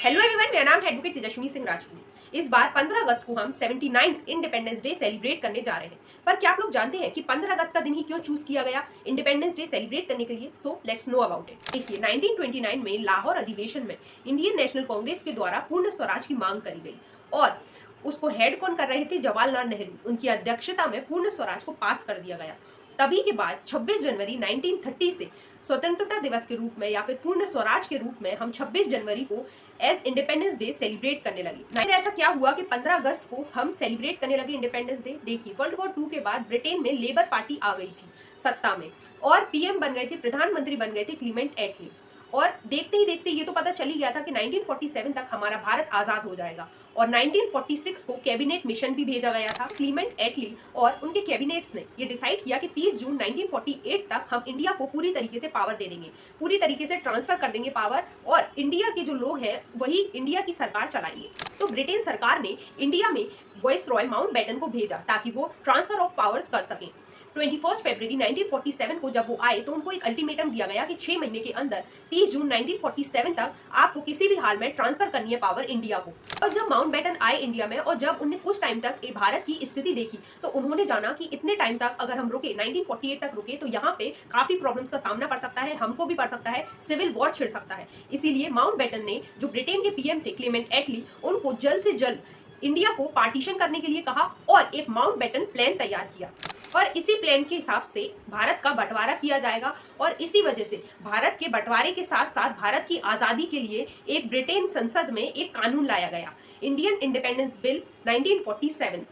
Hello everyone, मेरा नाम है एडवोकेट तेजस्विनी सिंह राजपूत। इस बार 15 अगस्त को हम 79 इंडिपेंडेंस डे सेलिब्रेट करने जा रहे हैं। पर क्या आप लोग जानते हैं कि 15 अगस्त का दिन ही क्यों चूज किया गया इंडिपेंडेंस डे सेलिब्रेट करने के लिए? So let's know about it. देखिए, 1929 में लाहौर अधिवेशन में इंडियन नेशनल कांग्रेस के द्वारा पूर्ण स्वराज की मांग करी गई और उसको हेड कौन कर रहे थे? जवाहरलाल नेहरू। उनकी अध्यक्षता में पूर्ण स्वराज को पास कर दिया गया। तभी के बाद 26 जनवरी 1930 से स्वतंत्रता दिवस के रूप में या फिर पूर्ण स्वराज के रूप में हम 26 जनवरी को एज इंडिपेंडेंस डे सेलिब्रेट करने लगे। फिर ऐसा क्या हुआ कि 15 अगस्त को हम सेलिब्रेट करने लगे इंडिपेंडेंस डे? देखिए, वर्ल्ड वॉर 2 के बाद ब्रिटेन में लेबर पार्टी आ गई थी सत्ता में और पीएम बन गए थे, प्रधानमंत्री बन गए थे क्लीमेंट एटली। और देखते ही देखते ये तो पता चल ही गया था कि 1947 तक हमारा भारत आजाद हो जाएगा और 1946 को कैबिनेट मिशन भी भेजा गया था। क्लीमेंट एटली और उनके कैबिनेट्स ने ये डिसाइड किया कि 30 जून 1948 तक हम इंडिया को पूरी तरीके से पावर दे देंगे, पूरी तरीके से ट्रांसफर कर देंगे पावर और इंडिया के जो लोग हैं वही इंडिया की सरकार चलाएंगे। तो ब्रिटेन सरकार ने इंडिया में वॉइस रॉय माउंटबेटन को भेजा ताकि वो ट्रांसफर ऑफ पावर्स कर सकें। 21 फरवरी 1947 को जब वो आए तो उनको एक अल्टीमेटम दिया गया कि 6 महीने के अंदर 30 जून 1947 तक आपको किसी भी हाल में ट्रांसफर करनी है पावर इंडिया को। और जब माउंटबेटन आए इंडिया में और जब उन्हें कुछ टाइम तक भारत की स्थिति देखी तो उन्होंने जाना कि इतने टाइम तक अगर हम रुके, 1948 तक रुके, तो यहाँ पे काफी प्रॉब्लम्स का सामना पड़ सकता है, हमको भी पड़ सकता है, सिविल वॉर छिड़ सकता है। इसीलिए माउंटबेटन ने, जो ब्रिटेन के पीएम थे क्लेमेंट एटली, उनको जल्द से जल्द इंडिया को पार्टीशन करने के लिए कहा और एक माउंटबेटन प्लान तैयार किया और इसी प्लान के हिसाब से भारत का बंटवारा किया जाएगा और इसी वजह से भारत के बंटवारे के साथ साथ भारत की आज़ादी के लिए एक ब्रिटेन संसद में एक कानून लाया गया, इंडियन इंडिपेंडेंस बिल 1947।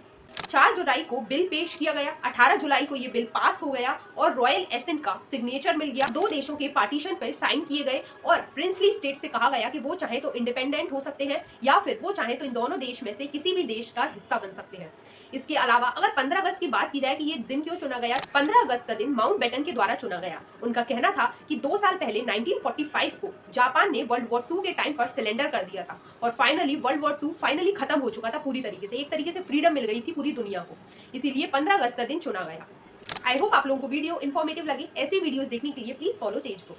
4 जुलाई को बिल पेश किया गया, 18 जुलाई को ये बिल पास हो गया और रॉयल एसेंट का सिग्नेचर मिल गया। 2 देशों के पार्टीशन पर साइन किए गए और प्रिंसली स्टेट से कहा गया कि वो चाहे तो इंडिपेंडेंट हो सकते हैं या फिर वो चाहे तो इन दोनों देश में से किसी भी देश का हिस्सा बन सकते हैं। इसके अलावा अगर 15 अगस्त की बात की जाए कि ये दिन क्यों चुना गया, 15 अगस्त का दिन माउंटबेटन के द्वारा चुना गया। उनका कहना था कि 2 साल पहले 1945 को जापान ने वर्ल्ड वॉर 2 के टाइम पर सिलेंडर कर दिया था और फाइनली वर्ल्ड वॉर 2 फाइनली खत्म हो चुका था पूरी तरीके से, एक तरीके से फ्रीडम मिल गई थी पूरी दुनिया को, इसीलिए 15 अगस्त का दिन चुना गया। आई होप आप लोगों को वीडियो इन्फॉर्मेटिव लगी। ऐसी वीडियोस देखने के लिए प्लीज फॉलो तेज को।